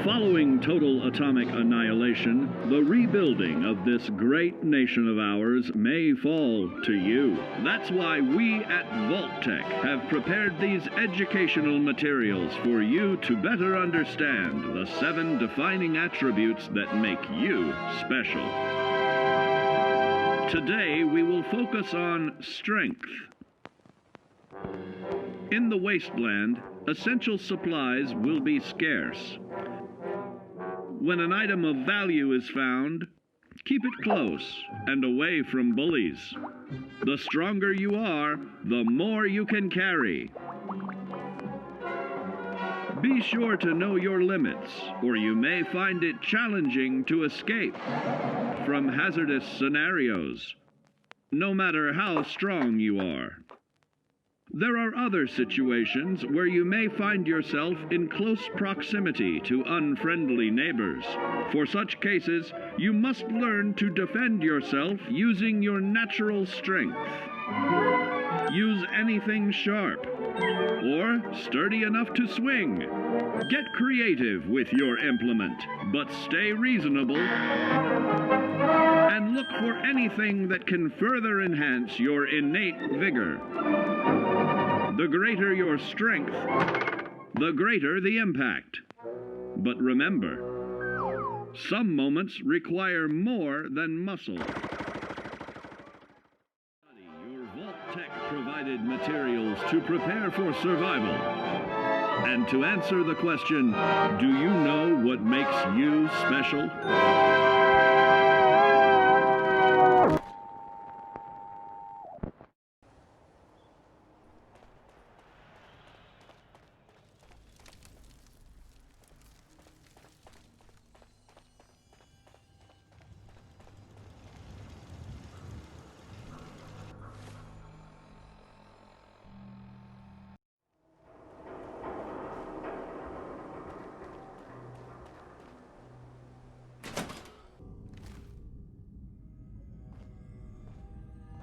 Following total atomic annihilation, the rebuilding of this great nation of ours may fall to you. That's why we at Vault-Tec have prepared these educational materials for you to better understand the 7 defining attributes that make you special. Today, we will focus on strength. In the wasteland, essential supplies will be scarce. When an item of value is found, keep it close and away from bullies. The stronger you are, the more you can carry. Be sure to know your limits, or you may find it challenging to escape from hazardous scenarios, no matter how strong you are. There are other situations where you may find yourself in close proximity to unfriendly neighbors. For such cases, you must learn to defend yourself using your natural strength. Use anything sharp or sturdy enough to swing. Get creative with your implement, but stay reasonable and look for anything that can further enhance your innate vigor. The greater your strength, the greater the impact. But remember, some moments require more than muscle. Study your Vault-Tec provided materials to prepare for survival. And to answer the question, do you know what makes you special?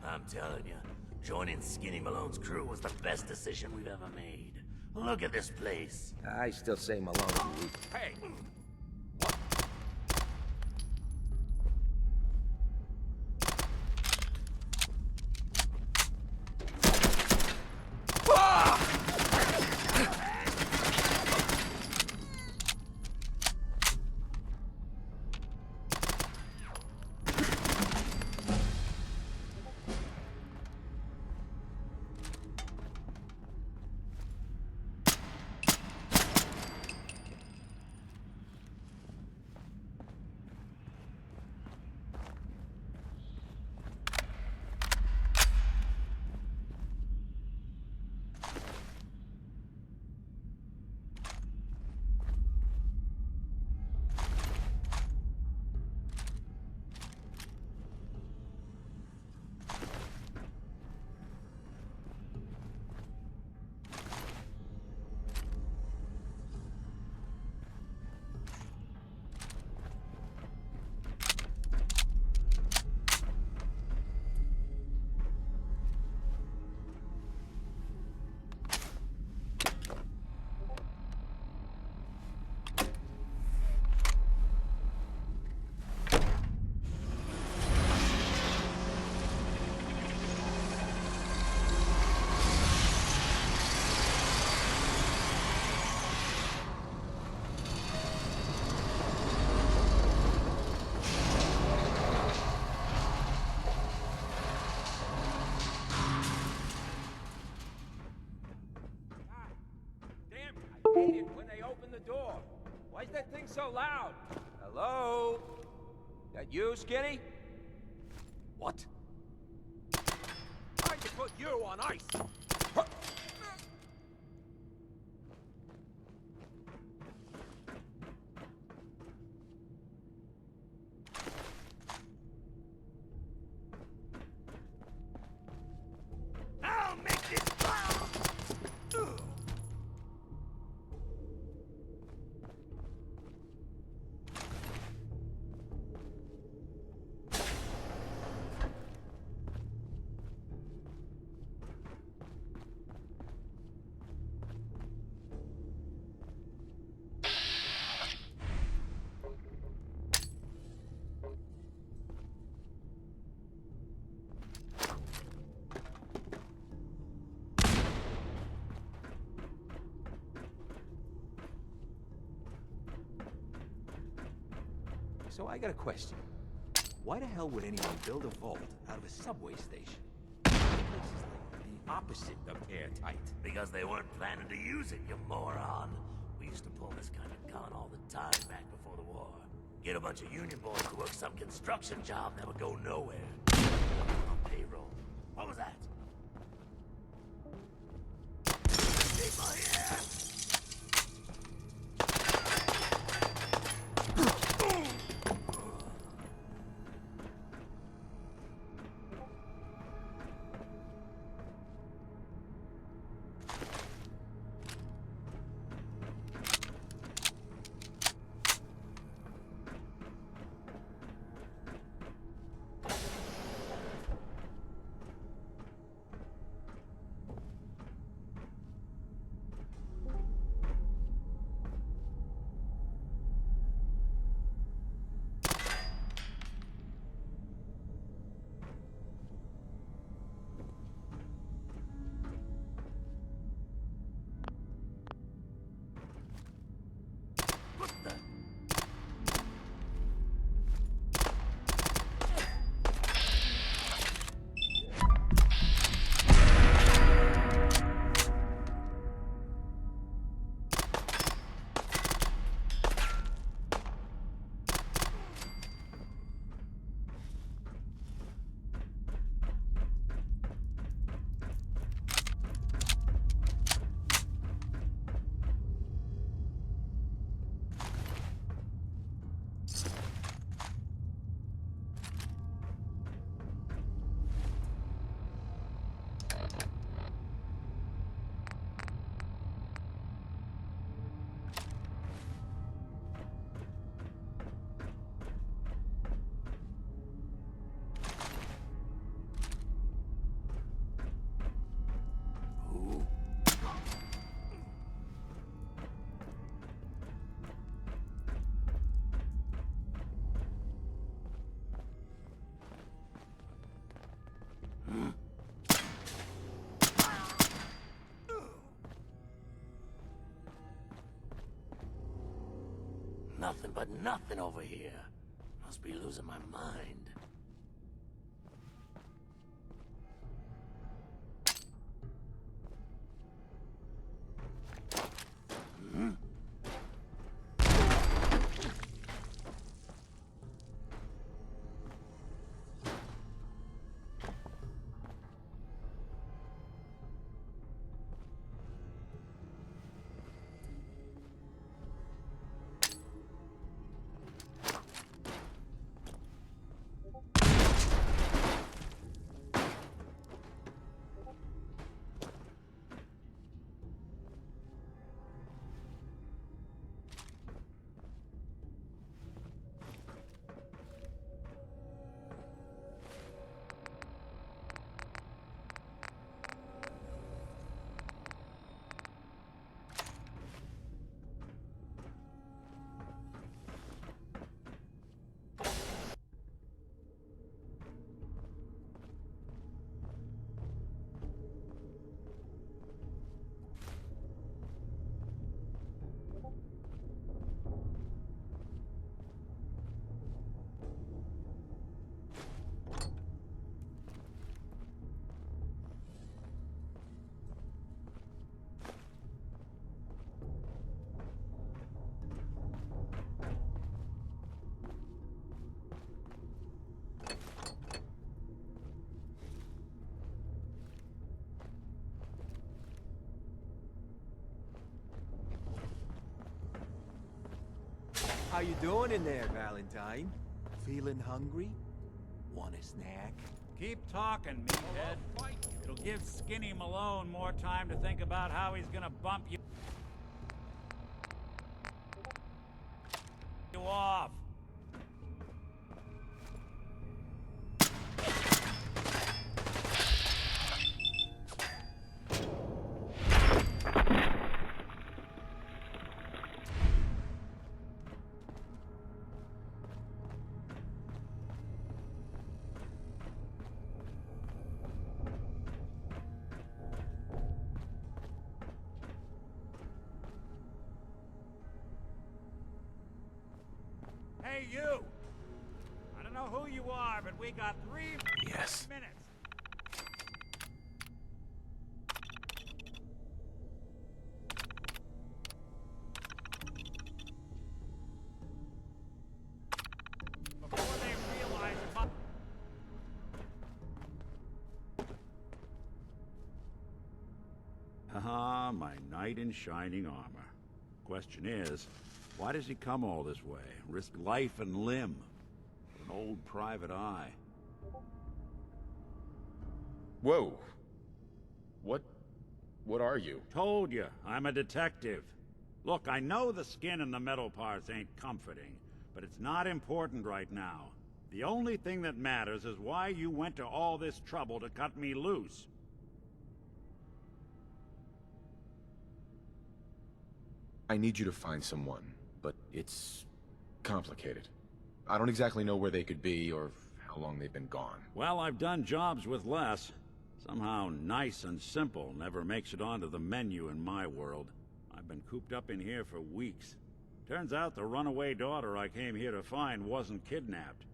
I'm telling you, joining Skinny Malone's crew was the best decision we've ever made. Look at this place. I still say Malone's weak. Hey! Hate it when they open the door. Why is that thing so loud? Hello? That you, Skinny? What? Trying to put you on ice. I'll make this bomb! So I got a question. Why the hell would anyone build a vault out of a subway station? This is like the opposite of airtight. Because they weren't planning to use it, you moron. We used to pull this kind of gun all the time back before the war. Get a bunch of union boys to work some construction job that would go nowhere. On payroll. What was that? Take my hand! What the? Nothing but nothing over here. Must be losing my mind. How you doing in there, Valentine? Feeling hungry? Want a snack? Keep talking, meathead. It'll give Skinny Malone more time to think about how he's gonna bump you off. Hey, you! know who you are, but we got 3 Yes. minutes. Before they realize it must... Haha, my knight in shining armor. Question is, why does he come all this way? Risk life and limb for an old private eye. Whoa. What are you? Told you, I'm a detective. Look, I know the skin and the metal parts ain't comforting, but it's not important right now. The only thing that matters is why you went to all this trouble to cut me loose. I need you to find someone, but it's complicated. I don't exactly know where they could be or how long they've been gone. Well, I've done jobs with less. Somehow nice and simple never makes it onto the menu in my world. I've been cooped up in here for weeks. Turns out the runaway daughter I came here to find wasn't kidnapped.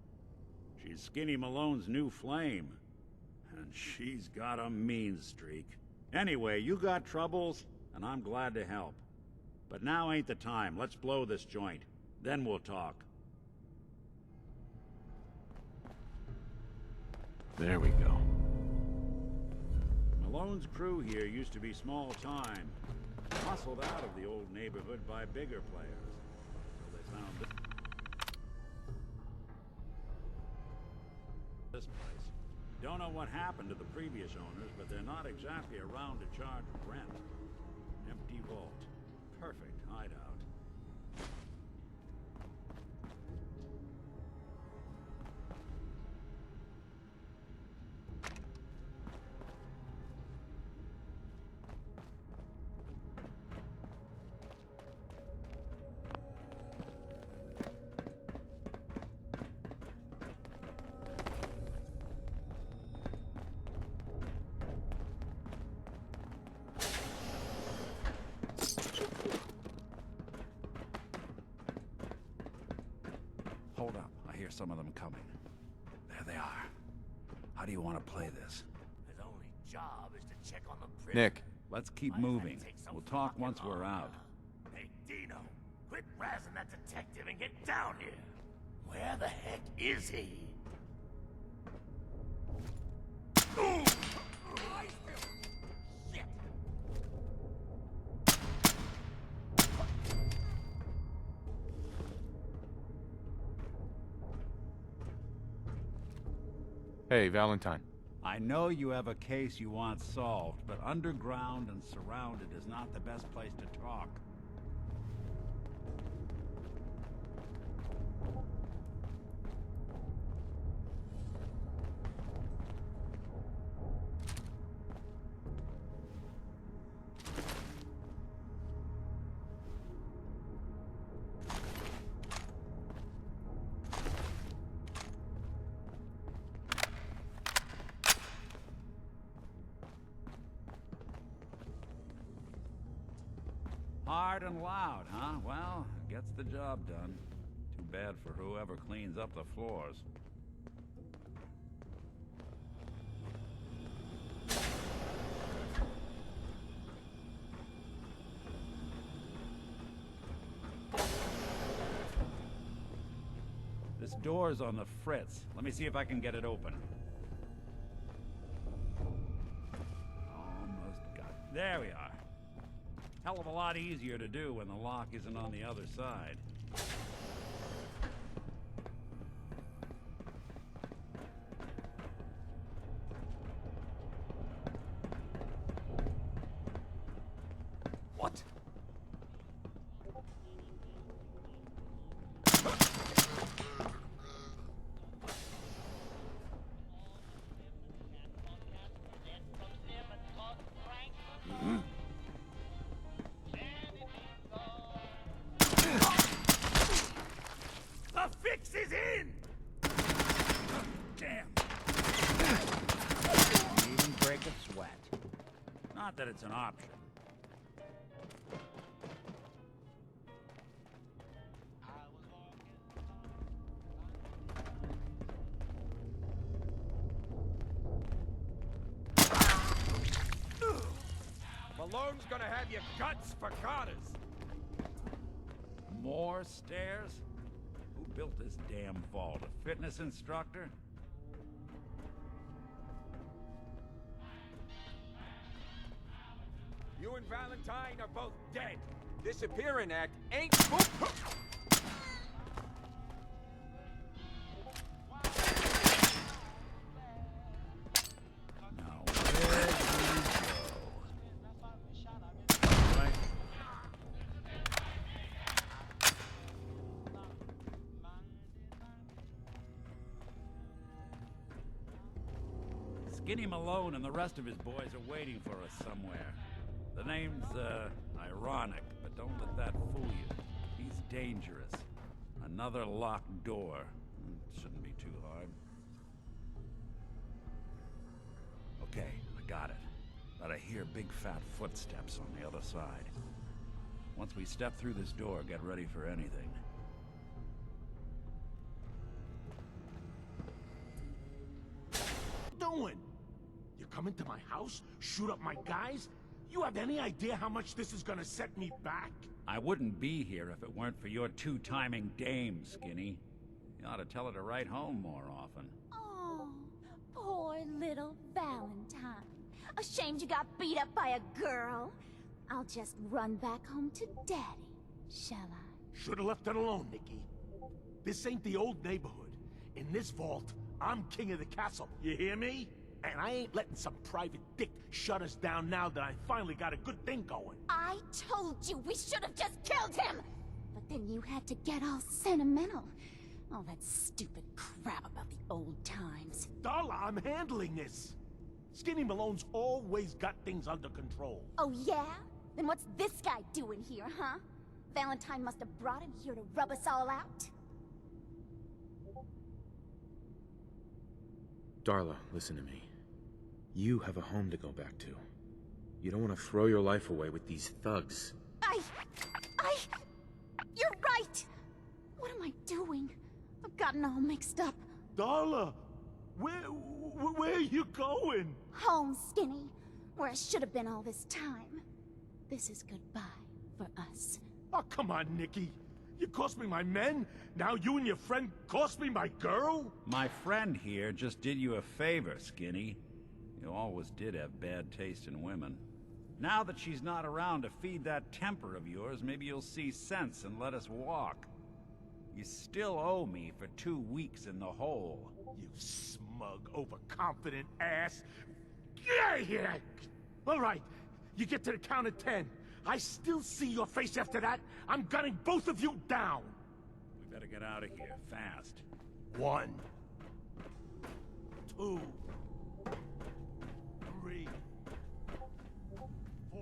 She's Skinny Malone's new flame. And she's got a mean streak. Anyway, you got troubles, and I'm glad to help. But now ain't the time. Let's blow this joint. Then we'll talk. There we go. Malone's crew here used to be small time. Hustled out of the old neighborhood by bigger players. So they found this place. Don't know what happened to the previous owners, but they're not exactly around to charge rent. Empty vault. Perfect hideout. Hold up. I hear some of them coming. There they are. How do you want to play this? His only job is to check on the prisoner. Nick, Let's keep Why does that moving. take so We'll talk fucking once we're long, out. huh? Hey, Dino, quit razzing that detective and get down here. Where the heck is he? Ooh! Shit! hey, Valentine. I know you have a case you want solved, but underground and surrounded is not the best place to talk. Hard and loud, huh? Well, gets the job done. Too bad for whoever cleans up the floors. This door's on the fritz. Let me see if I can get it open. Almost got it. There we are. Hell of a lot easier to do when the lock isn't on the other side. What? The fix is in! Damn. Can't even break a sweat. Not that it's an option. Malone's gonna have your guts for garters. More stairs? Who built this damn vault? A fitness instructor? You and Valentine are both dead. Disappearing act ain't... Now, where do we go? Right. Skinny Malone and the rest of his boys are waiting for us somewhere. The name's, ironic, but don't let that fool you. He's dangerous. Another locked door. Shouldn't be too hard. Okay, I got it. But I hear big fat footsteps on the other side. Once we step through this door, get ready for anything. Doing? You come into my house, shoot up my guys? You have any idea how much this is gonna set me back? I wouldn't be here if it weren't for your two-timing dame, Skinny. You ought to tell her to write home more often. Oh, poor little Valentine. Ashamed you got beat up by a girl? I'll just run back home to Daddy, shall I? Should've left it alone, Nikki. This ain't the old neighborhood. In this vault, I'm king of the castle, you hear me? And I ain't letting some private dick shut us down now that I finally got a good thing going. I told you we should have just killed him! But then you had to get all sentimental. All that stupid crap about the old times. Darla, I'm handling this. Skinny Malone's always got things under control. Oh yeah? Then what's this guy doing here, huh? Valentine must have brought him here to rub us all out? Darla, listen to me. You have a home to go back to. You don't want to throw your life away with these thugs. You're right! What am I doing? I've gotten all mixed up. Darla, where are you going? Home, Skinny. Where I should have been all this time. This is goodbye for us. Oh, come on, Nikki. You cost me my men, now you and your friend cost me my girl? My friend here just did you a favor, Skinny. You always did have bad taste in women. Now that she's not around to feed that temper of yours, maybe you'll see sense and let us walk. You still owe me for 2 weeks in the hole. You smug, overconfident ass. Get out of here! All right, you get to the count of 10. I still see your face after that. I'm gunning both of you down. We better get out of here, fast. 1, 2, 3, 4.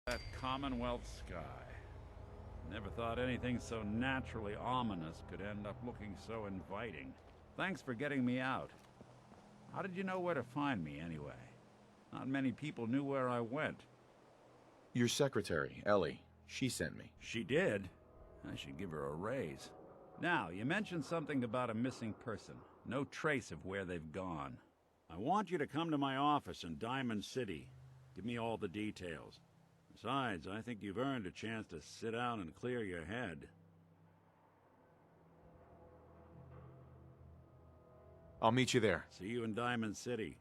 That Commonwealth sky. Never thought anything so naturally ominous could end up looking so inviting. Thanks for getting me out. How did you know where to find me, anyway? Not many people knew where I went. Your secretary, Ellie, she sent me. She did? I should give her a raise. Now, you mentioned something about a missing person. No trace of where they've gone. I want you to come to my office in Diamond City. Give me all the details. Besides, I think you've earned a chance to sit down and clear your head. I'll meet you there. See you in Diamond City.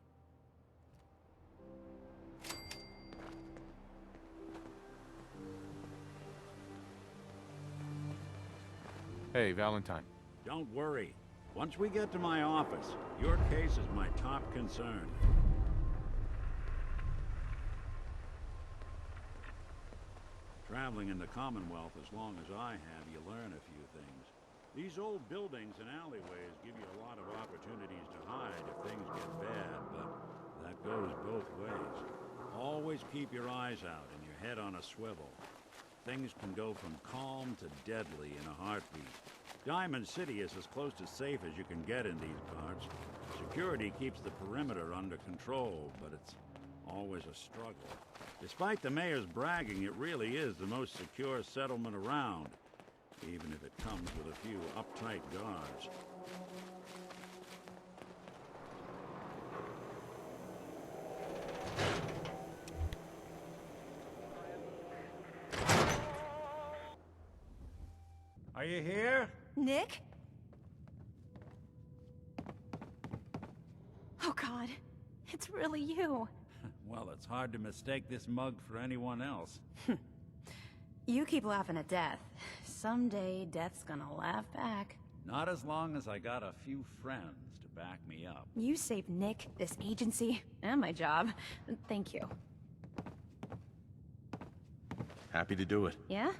Hey, Valentine. Don't worry. Once we get to my office, your case is my top concern. Traveling in the Commonwealth as long as I have, you learn a few things. These old buildings and alleyways give you a lot of opportunities to hide if things get bad, but That goes both ways. Always keep your eyes out and your head on a swivel. Things can go from calm to deadly in a heartbeat. Diamond City is as close to safe as you can get in these parts. Security keeps the perimeter under control, but it's always a struggle. Despite the mayor's bragging, it really is the most secure settlement around, even if it comes with a few uptight guards. Are you here? Nick? Oh God, it's really you. Well, it's hard to mistake this mug for anyone else. You keep laughing at death. Someday, death's gonna laugh back. Not as long as I got a few friends to back me up. You saved Nick, this agency, and my job. Thank you. Happy to do it. Yeah?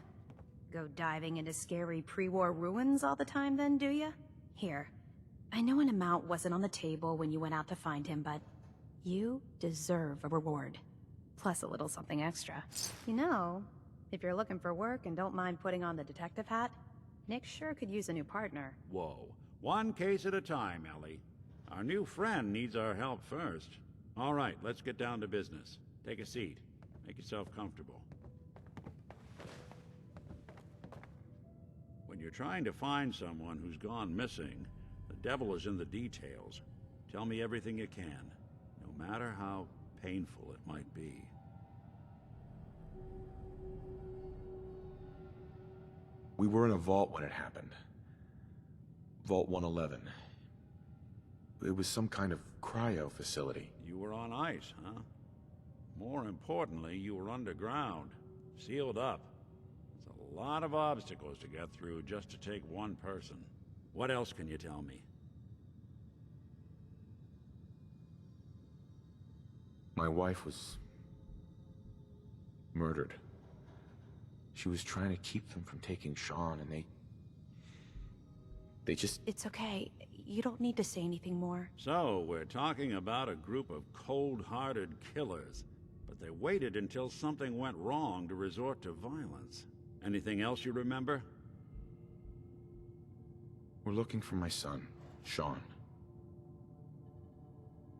Go diving into scary pre-war ruins all the time then, do ya? Here. I know an amount wasn't on the table when you went out to find him, but you deserve a reward. Plus a little something extra. You know, if you're looking for work and don't mind putting on the detective hat, Nick sure could use a new partner. Whoa. One case at a time, Ellie. Our new friend needs our help first. All right, let's get down to business. Take a seat. Make yourself comfortable. When you're trying to find someone who's gone missing, the devil is in the details. Tell me everything you can, no matter how painful it might be. We were in a vault when it happened. Vault 111. It was some kind of cryo facility. You were on ice, huh? More importantly, you were underground, sealed up. It's a lot of obstacles to get through just to take one person. What else can you tell me? My wife was murdered. She was trying to keep them from taking Sean, and they just... It's okay. You don't need to say anything more. So, we're talking about a group of cold-hearted killers, but they waited until something went wrong to resort to violence. Anything else you remember? We're looking for my son, Sean.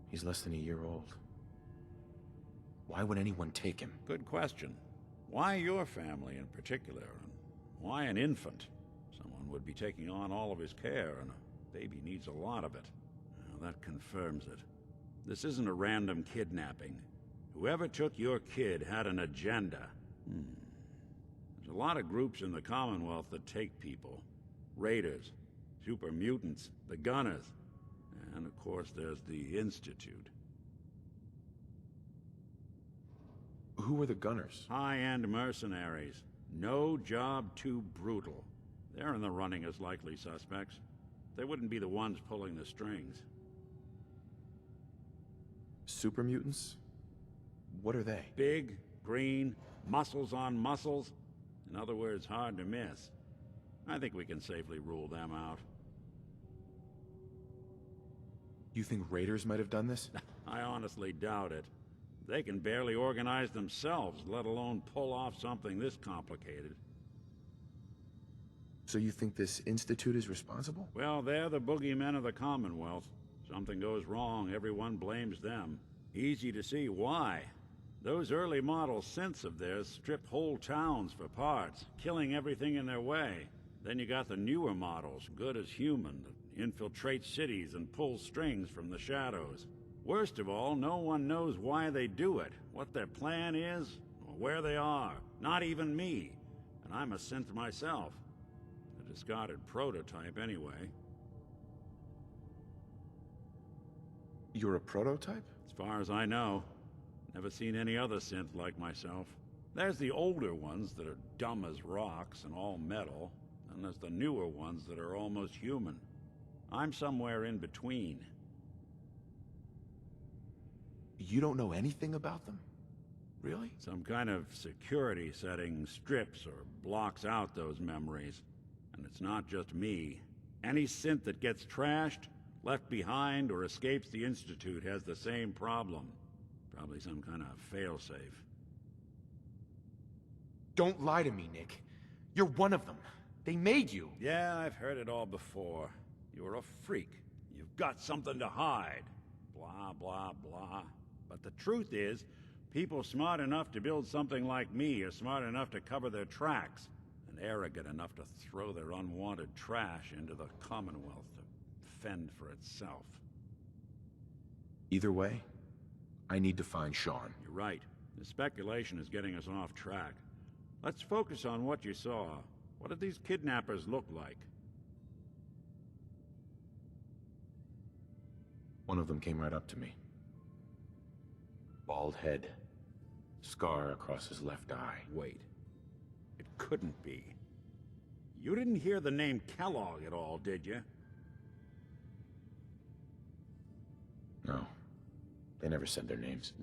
He's less than a year old. Why would anyone take him? Good question. Why your family in particular? And why an infant? Someone would be taking on all of his care, and a baby needs a lot of it. Well, that confirms it. This isn't a random kidnapping. Whoever took your kid had an agenda. There's a lot of groups in the Commonwealth that take people. Raiders, super mutants, the Gunners, and of course there's the Institute. Who are the Gunners? High-end mercenaries. No job too brutal. They're in the running as likely suspects. They wouldn't be the ones pulling the strings. Super mutants? What are they? Big, green, muscles on muscles. In other words, hard to miss. I think we can safely rule them out. You think raiders might have done this? I honestly doubt it. They can barely organize themselves, let alone pull off something this complicated. So you think this Institute is responsible? Well, they're the boogeymen of the Commonwealth. Something goes wrong, everyone blames them. Easy to see why. Those early model synths of theirs strip whole towns for parts, killing everything in their way. Then you got the newer models, good as human, that infiltrate cities and pull strings from the shadows. Worst of all, no one knows why they do it, what their plan is, or where they are. Not even me. And I'm a synth myself. A discarded prototype, anyway. You're a prototype? As far as I know. Never seen any other synth like myself. There's the older ones that are dumb as rocks and all metal, and there's the newer ones that are almost human. I'm somewhere in between. You don't know anything about them? Really? Some kind of security setting strips or blocks out those memories. And it's not just me. Any synth that gets trashed Left behind or escapes the Institute has the same problem. Probably some kind of failsafe. Don't lie to me, Nick. You're one of them. They made you. Yeah, I've heard it all before. You're a freak. You've got something to hide. Blah, blah, blah. But the truth is, people smart enough to build something like me are smart enough to cover their tracks, and arrogant enough to throw their unwanted trash into the Commonwealth to fend for itself. Either way, I need to find Sean. You're right. The speculation is getting us off track. Let's focus on what you saw. What did these kidnappers look like? One of them came right up to me. Bald head. Scar across his left eye. Wait. It couldn't be. You didn't hear the name Kellogg at all, did you? No. They never said their names.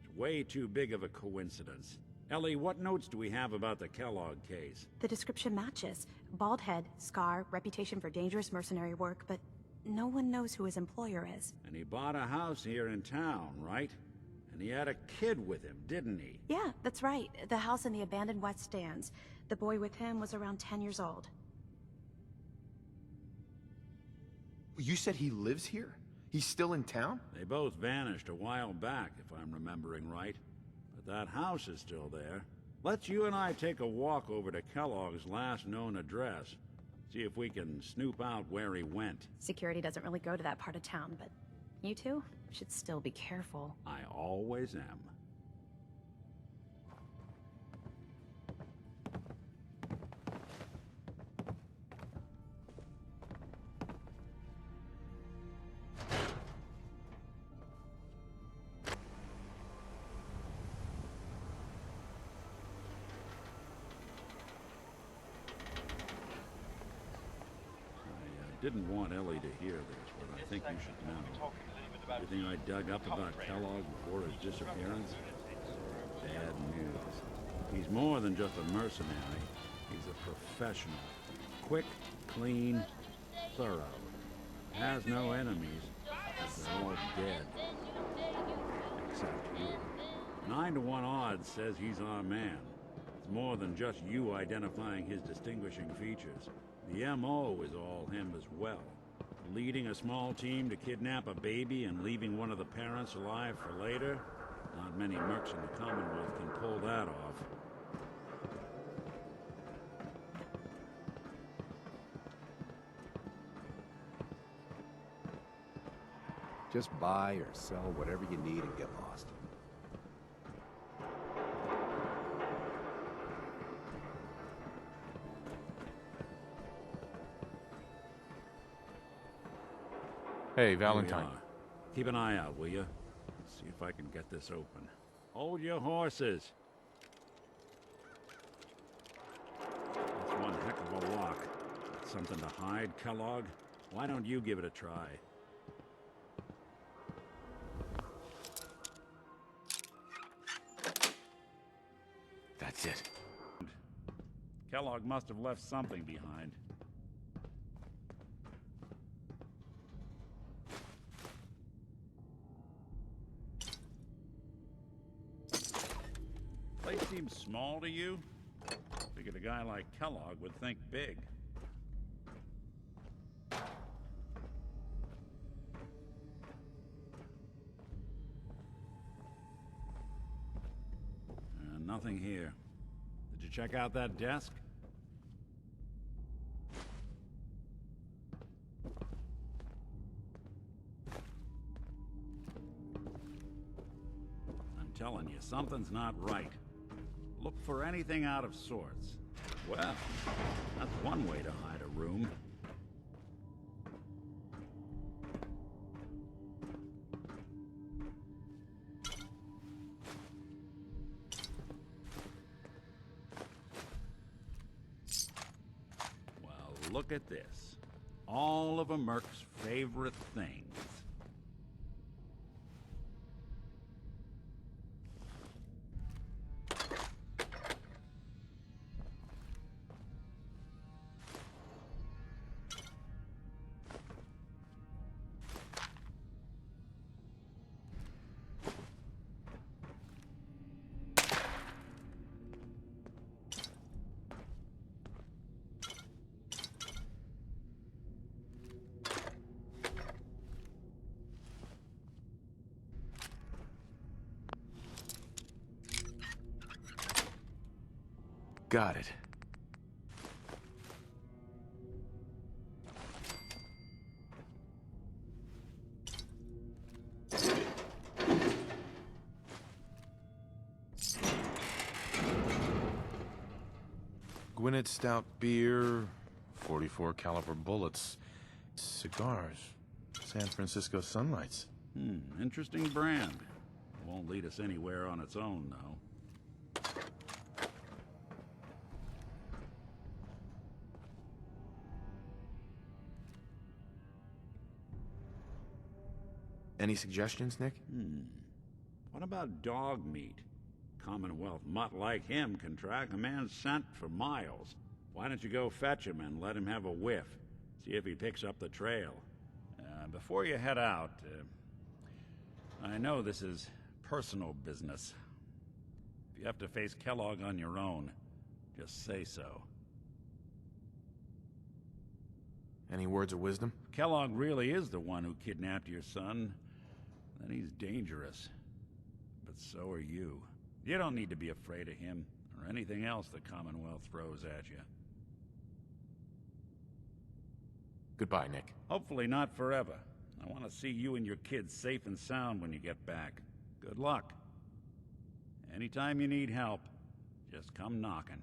It's way too big of a coincidence. Ellie, what notes do we have about the Kellogg case? The description matches. Bald head, scar, reputation for dangerous mercenary work, but no one knows who his employer is. And he bought a house here in town, right? And he had a kid with him, didn't he? Yeah, that's right. The house in the abandoned West Stands. The boy with him was around 10 years old. You said he lives here? He's still in town? They both vanished a while back, if I'm remembering right. But that house is still there. Let's you and I take a walk over to Kellogg's last known address. See if we can snoop out where he went. Security doesn't really go to that part of town, but you two should still be careful. I always am. Didn't want Ellie to hear this, but I think you should know. Everything I dug up about Kellogg before his disappearance? Bad news. He's more than just a mercenary. He's a professional. Quick, clean, thorough. Has no enemies. They're all dead. Except you. 9 to 1 odds says he's our man. It's more than just you identifying his distinguishing features. The M.O. is all him as well. Leading a small team to kidnap a baby and leaving one of the parents alive for later? Not many mercs in the Commonwealth can pull that off. Just buy or sell whatever you need and get lost. Hey, Valentine. Here we are. Keep an eye out, will you? See if I can get this open. Hold your horses. That's one heck of a lock. Something to hide, Kellogg? Why don't you give it a try? That's it. Kellogg must have left something behind. Place seems small to you? Figured a guy like Kellogg would think big. Nothing here. Did you check out that desk? I'm telling you, something's not right. Look for anything out of sorts. Well, that's one way to hide a room. Well, look at this. All of a merc's favorite things. Got it. Gwinnett Stout beer, 44 caliber bullets, cigars, San Francisco Sunlights. Interesting brand. Won't lead us anywhere on its own, though. Any suggestions, Nick? What about dog meat? Commonwealth mutt like him can track a man's scent for miles. Why don't you go fetch him and let him have a whiff? See if he picks up the trail. Before you head out, I know this is personal business. If you have to face Kellogg on your own, just say so. Any words of wisdom? If Kellogg really is the one who kidnapped your son, then he's dangerous. But so are you. You don't need to be afraid of him, or anything else the Commonwealth throws at you. Goodbye, Nick. Hopefully not forever. I want to see you and your kids safe and sound when you get back. Good luck. Anytime you need help, just come knocking.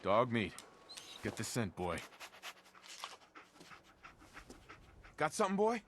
Dog meat. Get the scent, boy. Got something, boy?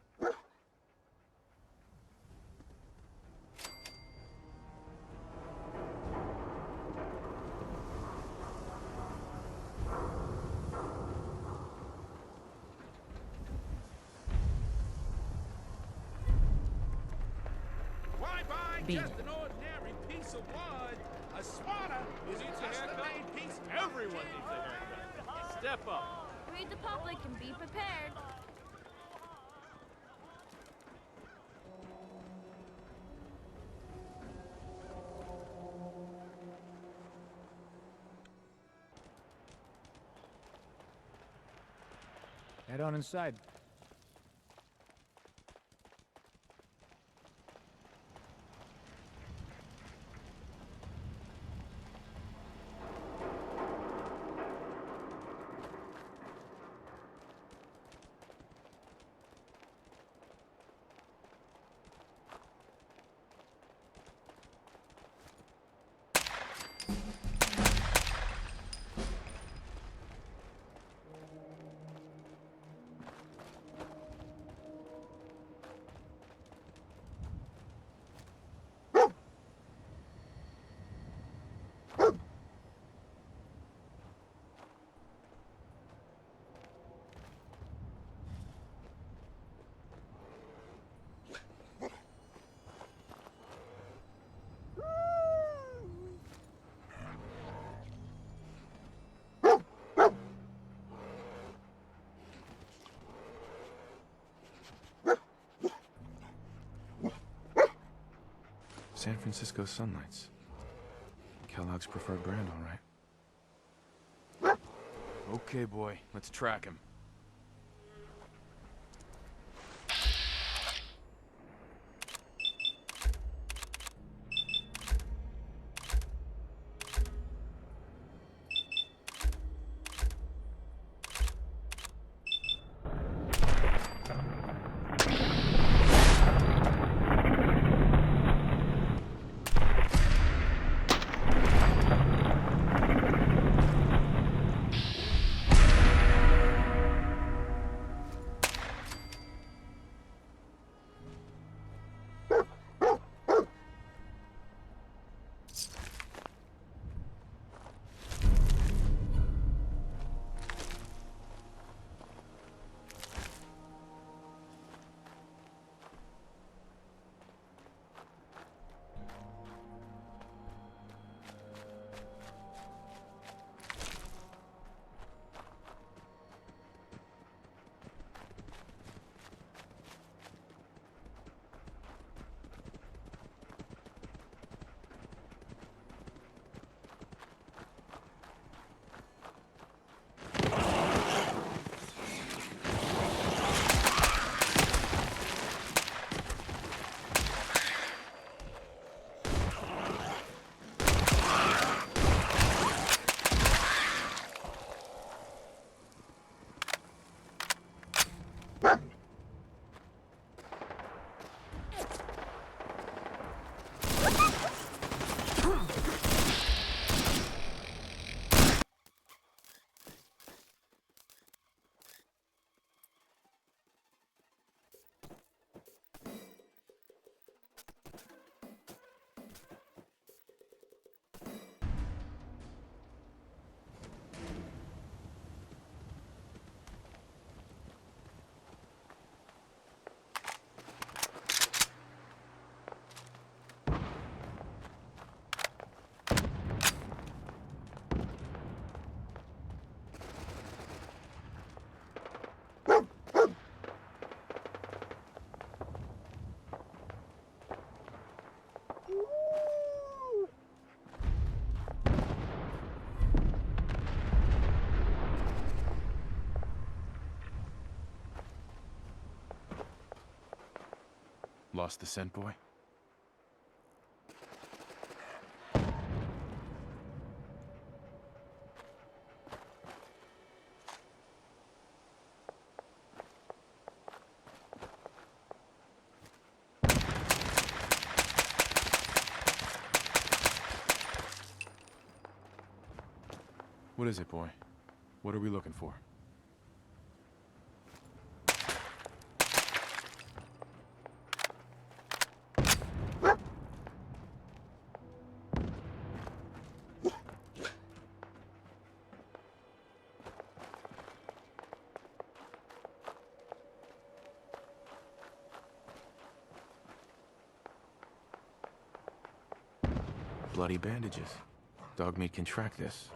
Why buy Beat just it. an ordinary piece of wood? A swatter is a custom-made piece. Everyone needs a haircut. Step up. Read the public and be prepared. Head on inside. San Francisco Sunlights. Kellogg's preferred brand, all right. Okay, boy. Let's track him. lost the scent, boy? What is it, boy? What are we looking for? Bloody bandages. Dogmeat can track this.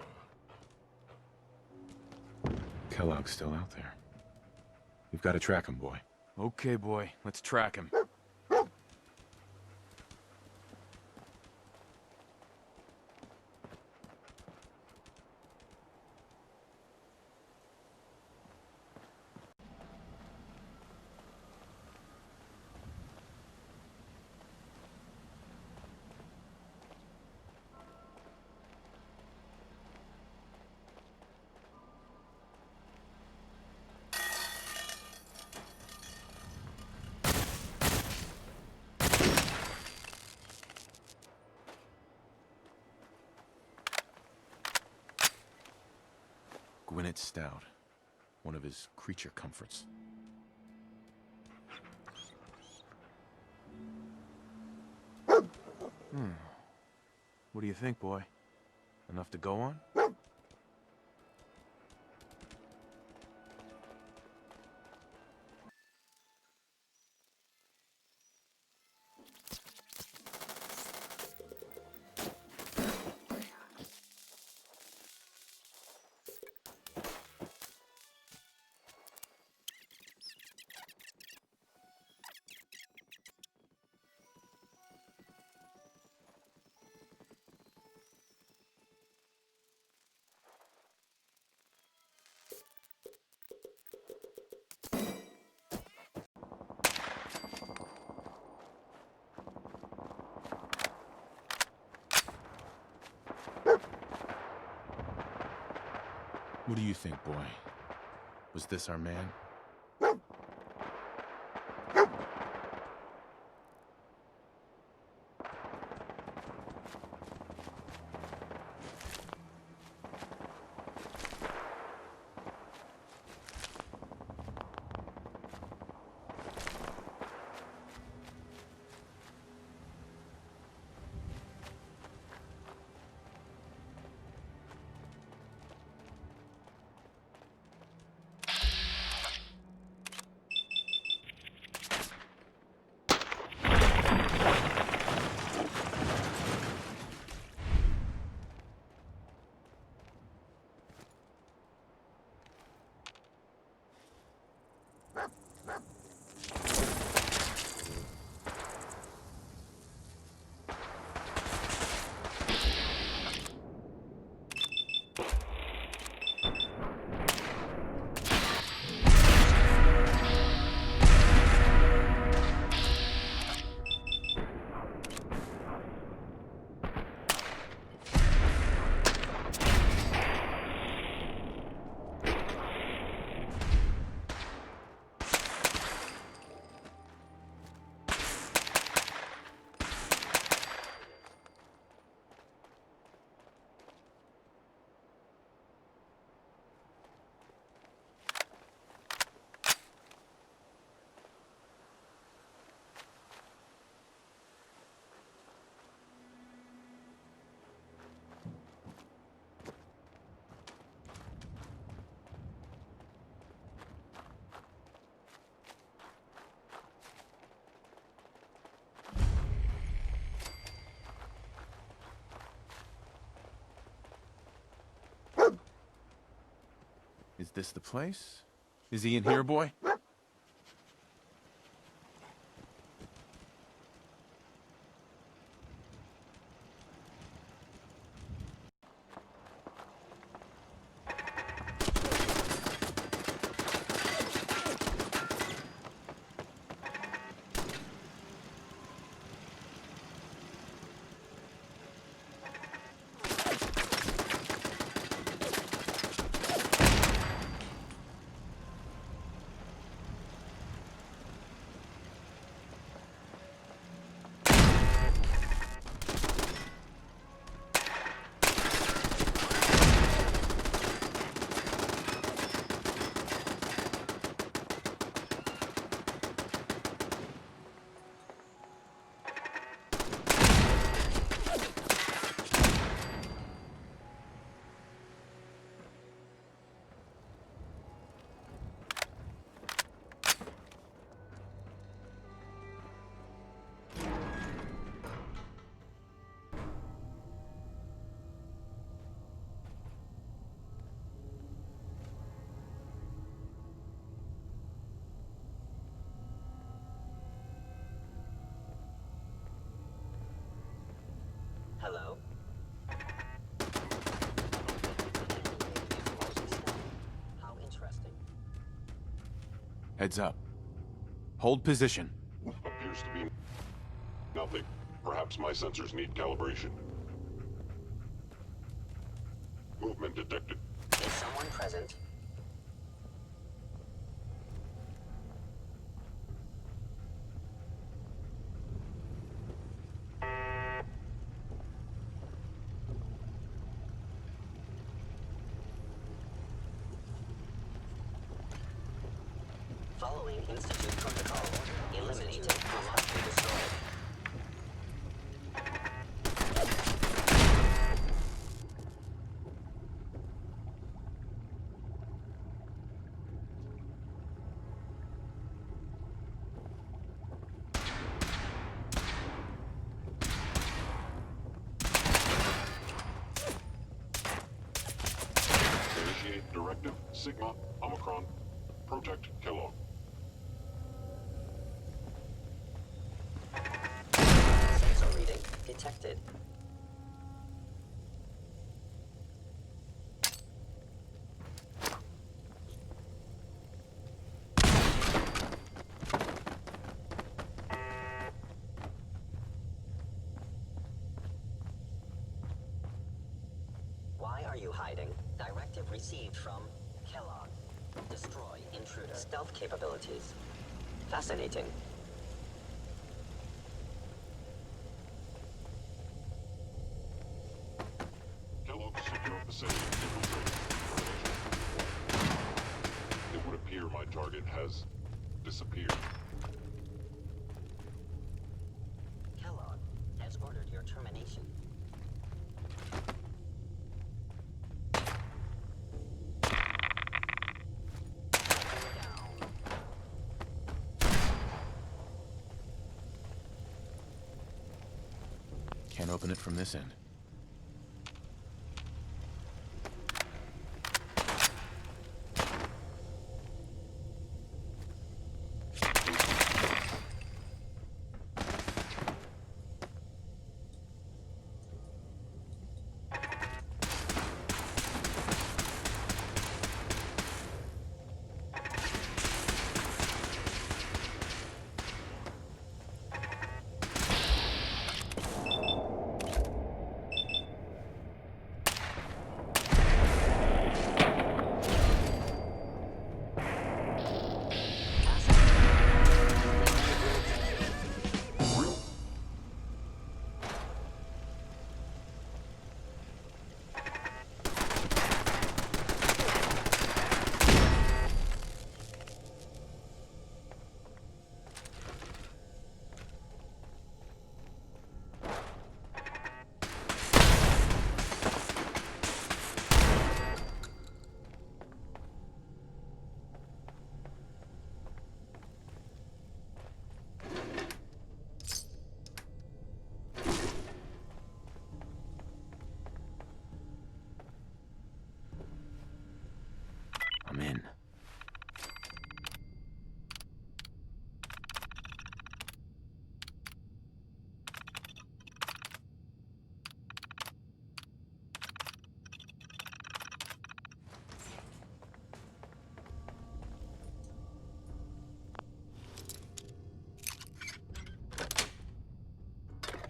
Kellogg's still out there. We've got to track him, boy. Okay, boy. Let's track him. Gwynnett's stout. One of his creature comforts. What do you think, boy? Enough to go on? What do you think, boy? Was this our man? Is this the place? Is he in here, boy? Heads up. Hold position. Appears to be nothing. Perhaps my sensors need calibration. Movement detected. Is someone present? Following Institute protocol, eliminated will not be destroyed. Initiate directive Sigma Omicron. Protect Kellogg. Sensor reading detected. Why are you hiding? Directive received from Kellogg. Destroy intruder. Stealth capabilities. Fascinating. Kellogg's secure facility infiltrated. It would appear my target has disappeared. Kellogg has ordered your termination. Can't open it from this end. I'm in.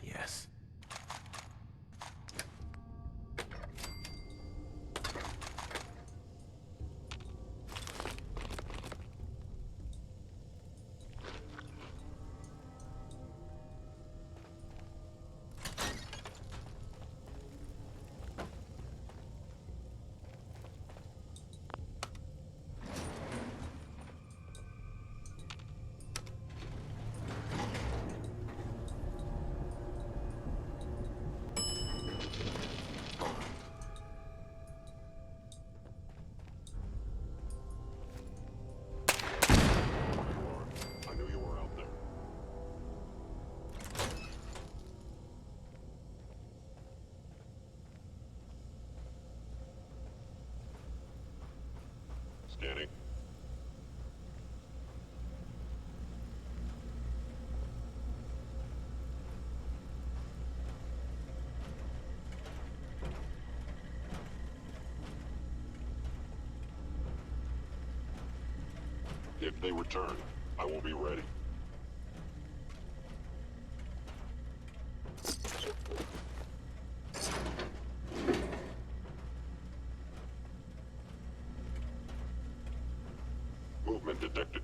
Yes. I knew you were out there. Scanning. If they return, I will be ready. Movement detected.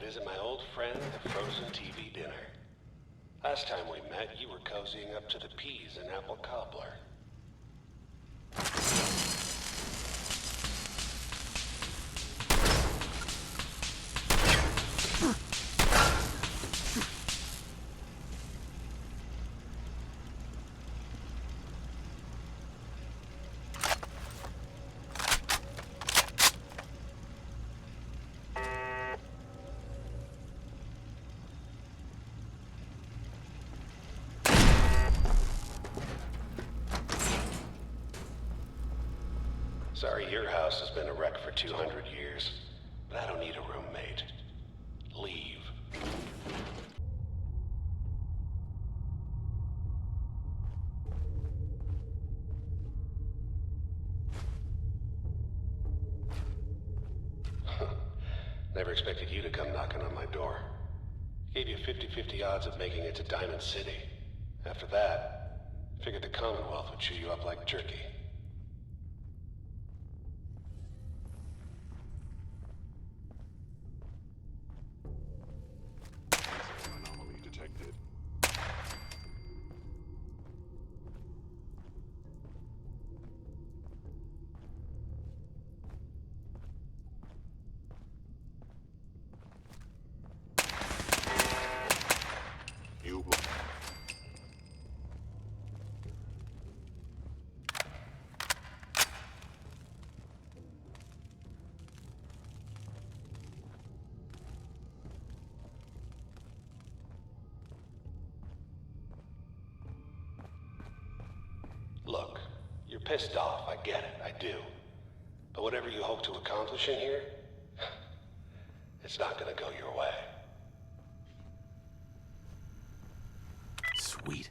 Isn't my old friend, the frozen TV dinner. Last time we met, you were cozying up to the peas and apple cobbler. Sorry your house has been a wreck for 200 years, but I don't need a roommate. Leave. Never expected you to come knocking on my door. Gave you 50-50 odds of making it to Diamond City. After that, figured the Commonwealth would chew you up like jerky. Anomaly detected. You... Look, you're pissed off, I get it, I do. But whatever you hope to accomplish in here, it's not gonna go your way. Sweet.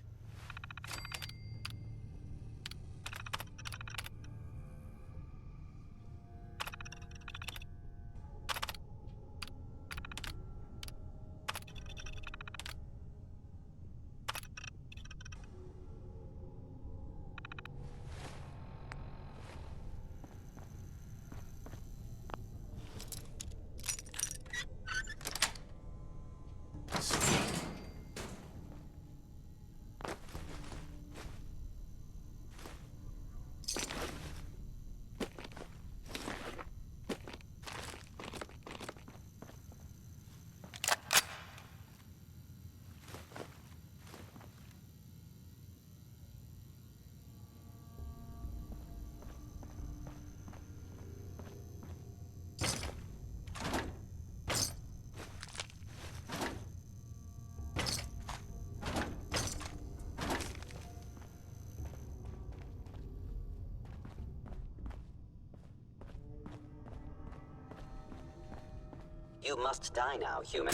You must die now, human.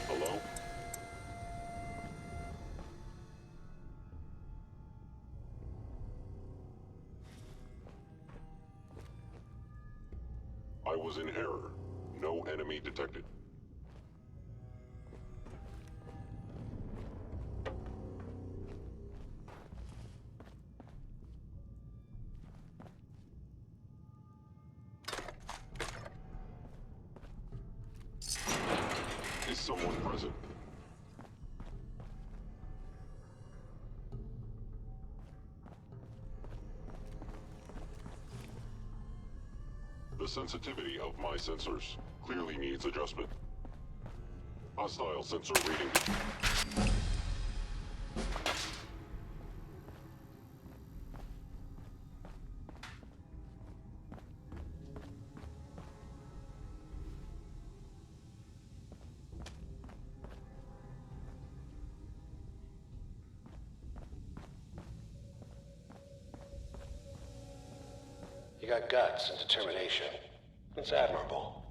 Hello? was in error. No enemy detected. Is someone present? The sensitivity of my sensors clearly needs adjustment. Hostile sensor reading. You got guts and determination. It's admirable.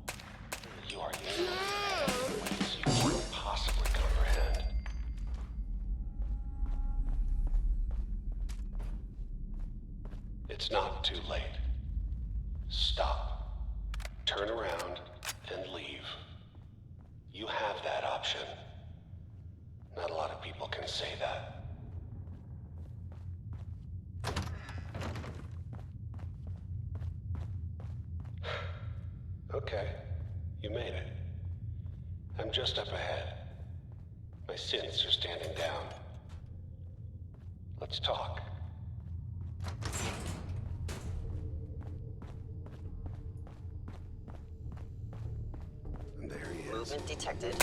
You are young in ways you can't possibly comprehend. It's not too late. Stop. Turn around and leave. You have that option. Not a lot of people can say that. Okay, you made it. I'm just up ahead. My synths are standing down. Let's talk. There he is. Movement detected.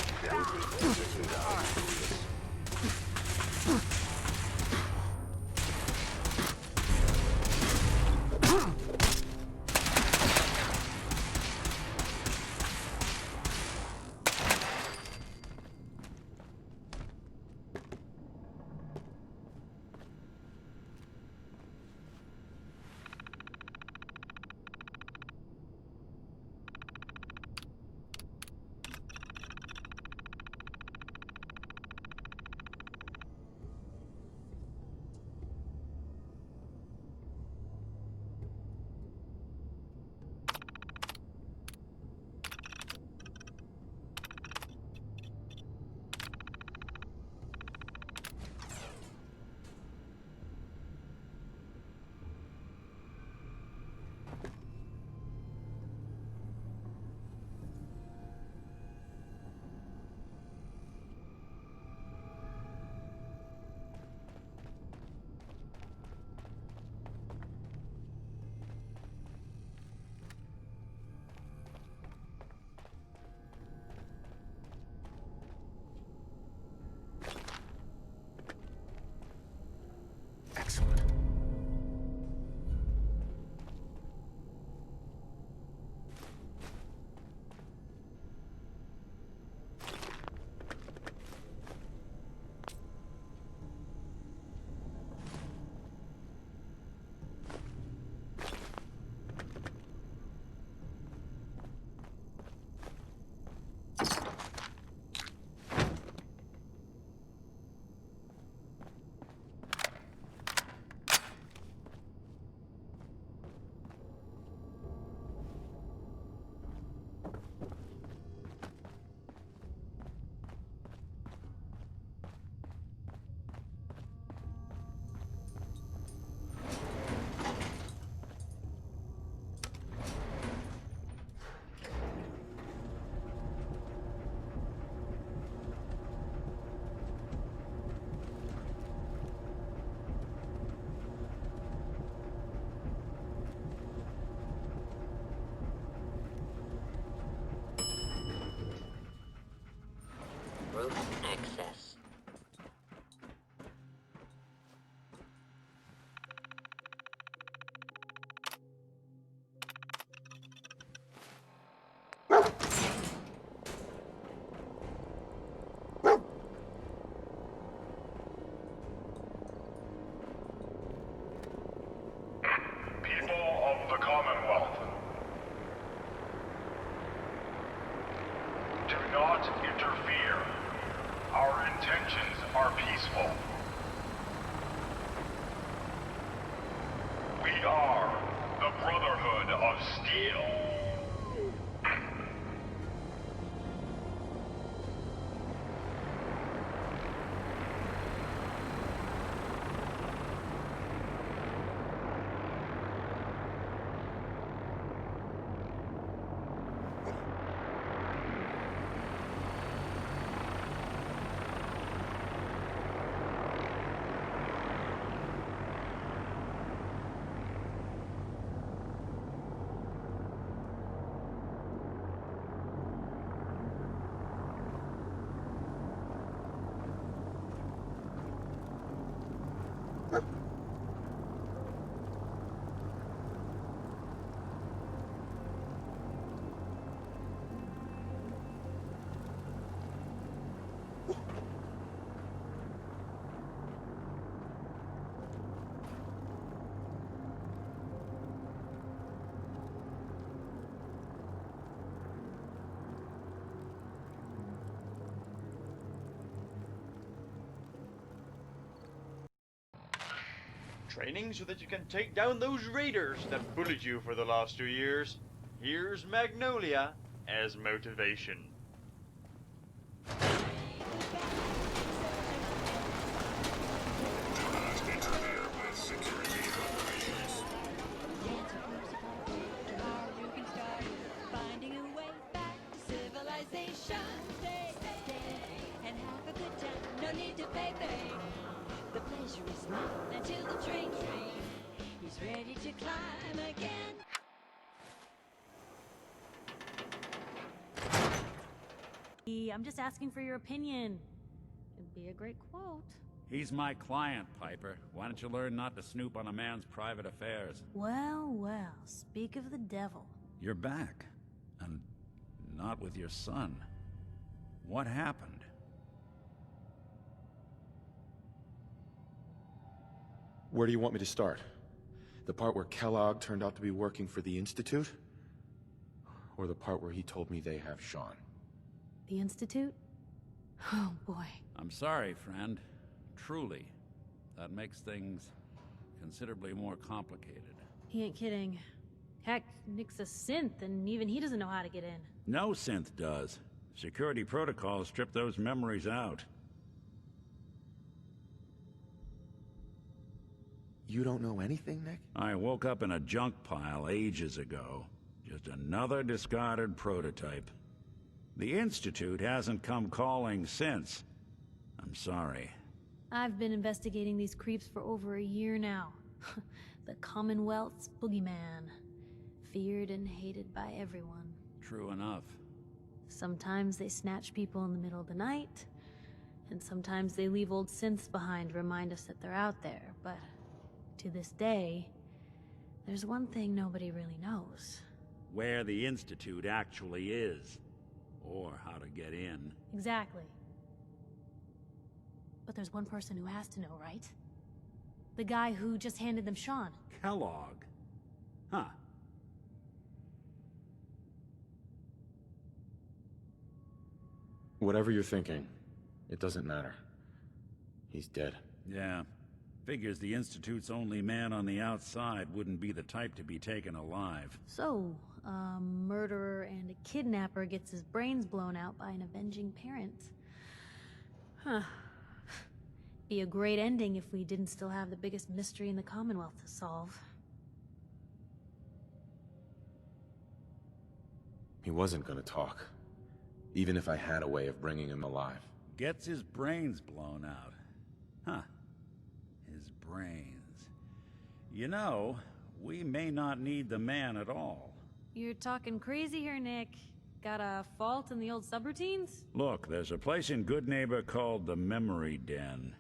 Excellent. Route access. People of the Commonwealth, do not interfere. Our intentions are peaceful. We are the Brotherhood of Steel. Training so that you can take down those raiders that bullied you for the last 2 years. Here's Magnolia as motivation. Finding a way back to civilization. Stay and have a good time. No need to pay. The pleasure is mine until the train. He's ready to climb again. I'm just asking for your opinion. It'd be a great quote. He's my client, Piper. Why don't you learn not to snoop on a man's private affairs? Well, well, speak of the devil. You're back. And not with your son. What happened? Where do you want me to start? The part where Kellogg turned out to be working for the Institute? Or the part where he told me they have Sean? The Institute? Oh, boy. I'm sorry, friend. Truly. That makes things considerably more complicated. He ain't kidding. Heck, Nick's a synth, and even he doesn't know how to get in. No synth does. Security protocols strip those memories out. You don't know anything, Nick? I woke up in a junk pile ages ago. Just another discarded prototype. The Institute hasn't come calling since. I'm sorry. I've been investigating these creeps for over a year now. The Commonwealth's boogeyman. Feared and hated by everyone. True enough. Sometimes they snatch people in the middle of the night, and sometimes they leave old synths behind to remind us that they're out there, but to this day, there's one thing nobody really knows. Where the Institute actually is. Or how to get in. Exactly. But there's one person who has to know, right? The guy who just handed them Sean. Kellogg? Huh. Whatever you're thinking, it doesn't matter. He's dead. Yeah. Figures the Institute's only man on the outside wouldn't be the type to be taken alive. So, a murderer and a kidnapper gets his brains blown out by an avenging parent. Huh. Be a great ending if we didn't still have the biggest mystery in the Commonwealth to solve. He wasn't gonna talk. Even if I had a way of bringing him alive. Gets his brains blown out. Huh. His brains. You know, we may not need the man at all. You're talking crazy here, Nick. Got a fault in the old subroutines? Look, there's a place in Good Neighbor called the Memory Den.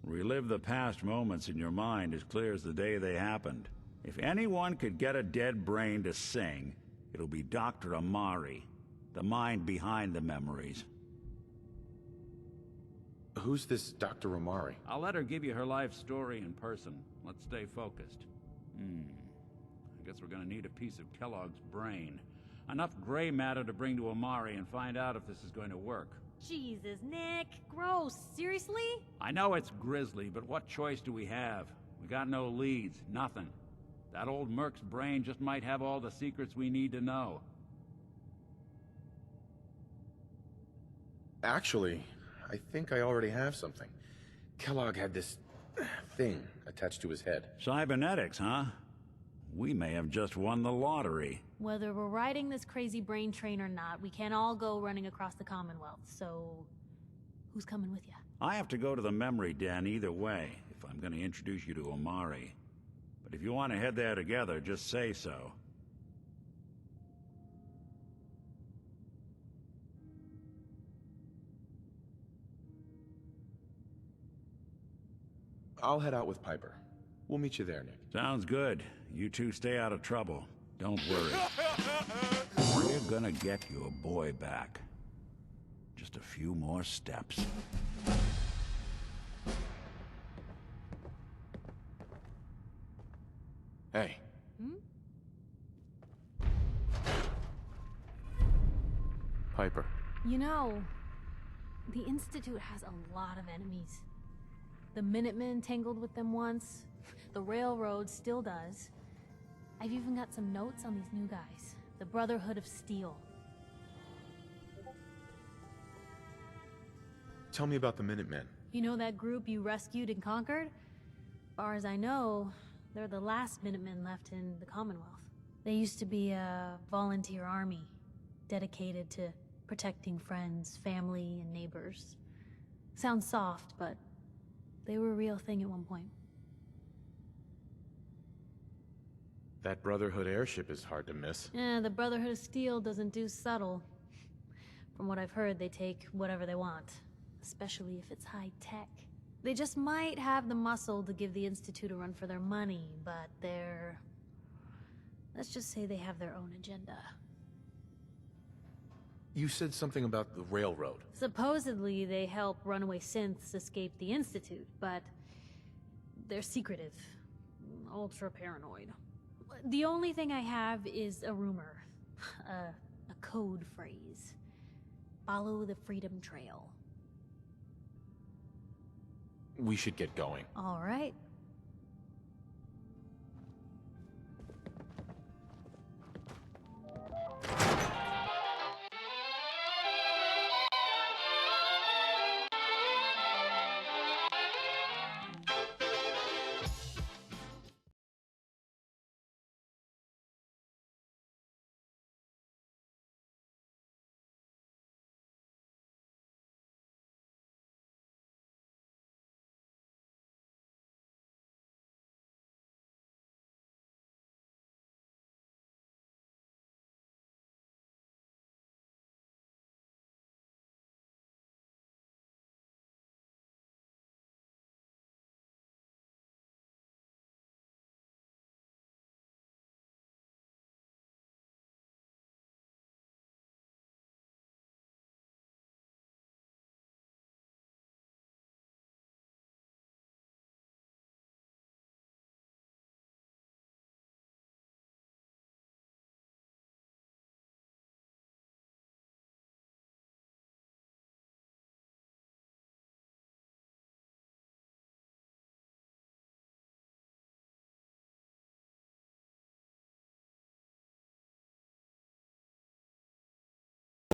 Relive the past moments in your mind as clear as the day they happened. If anyone could get a dead brain to sing, it'll be Dr. Amari, the mind behind the memories. Who's this Dr. Amari? I'll let her give you her life story in person. Let's stay focused. I guess we're gonna need a piece of Kellogg's brain. Enough gray matter to bring to Amari and find out if this is going to work. Jesus, Nick. Gross. Seriously? I know it's grisly, but what choice do we have? We got no leads, nothing. That old Merc's brain just might have all the secrets we need to know. Actually, I think I already have something. Kellogg had this thing attached to his head. Cybernetics, huh? We may have just won the lottery. Whether we're riding this crazy brain train or not, we can't all go running across the Commonwealth, so... who's coming with you? I have to go to the Memory Den either way, if I'm gonna introduce you to Amari. But if you want to head there together, just say so. I'll head out with Piper. We'll meet you there, Nick. Sounds good. You two stay out of trouble. Don't worry. We're gonna get your boy back. Just a few more steps. Hey. Piper. You know, the Institute has a lot of enemies. The Minutemen tangled with them once. The Railroad still does. I've even got some notes on these new guys. The Brotherhood of Steel. Tell me about the Minutemen. You know that group you rescued and conquered? As far as I know, they're the last Minutemen left in the Commonwealth. They used to be a volunteer army, dedicated to protecting friends, family, and neighbors. Sounds soft, but they were a real thing at one point. That Brotherhood airship is hard to miss. Yeah, the Brotherhood of Steel doesn't do subtle. From what I've heard, they take whatever they want, especially if it's high-tech. They just might have the muscle to give the Institute a run for their money, but they're... let's just say they have their own agenda. You said something about the Railroad. Supposedly, they help runaway synths escape the Institute, but they're secretive, ultra-paranoid. The only thing I have is a rumor, a code phrase. Follow the Freedom Trail. We should get going. All right.